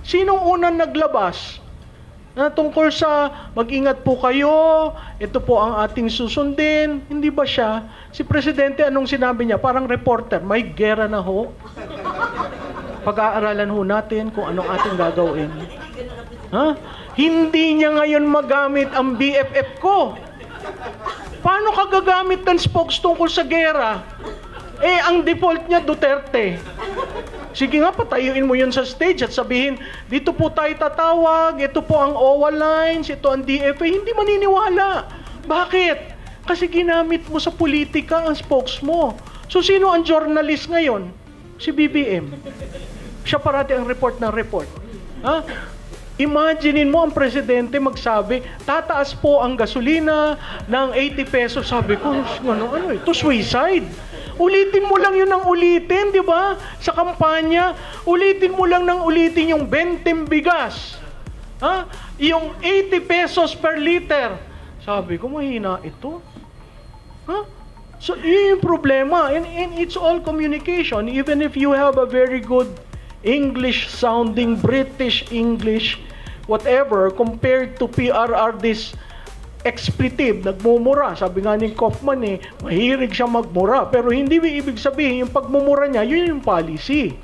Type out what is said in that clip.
Sinong unang naglabas? Na tungkol sa mag-ingat po kayo, ito po ang ating susundin. Hindi ba siya? Si Presidente, anong sinabi niya? Parang reporter, may gera na ho. Pag-aaralan ho natin kung anong ating gagawin. Ha? Hindi niya ngayon magamit ang BFF ko. Paano ka gagamit ng spokes tungkol sa gera? Eh, ang default niya, Duterte. Sige nga, patayuin mo yun sa stage at sabihin, dito po tayo tatawag, ito po ang OWA lines, ito ang DFA. Hindi maniniwala. Bakit? Kasi ginamit mo sa politika ang spokes mo. So, sino ang journalist ngayon? Si BBM. Siya parati ang report ng report. Ha? Imaginein mo ang presidente magsabi, tataas po ang gasolina ng 80 pesos. Sabi ko, ano ito, suicide. Ulitin mo lang yun ng ulitin, di ba? Sa kampanya, ulitin mo lang ng ulitin yung 20 bigas. Ha? Yung 80 pesos per liter. Sabi ko, mahina ito. Ha? So, yun yung problema. And it's all communication. Even if you have a very good English-sounding, British English, whatever, compared to PRR, this expletive, nagmumura. Sabi nga ni Kaufman mahilig siya magmura. Pero hindi ibig sabihin, yung pagmumura niya, yun yung policy.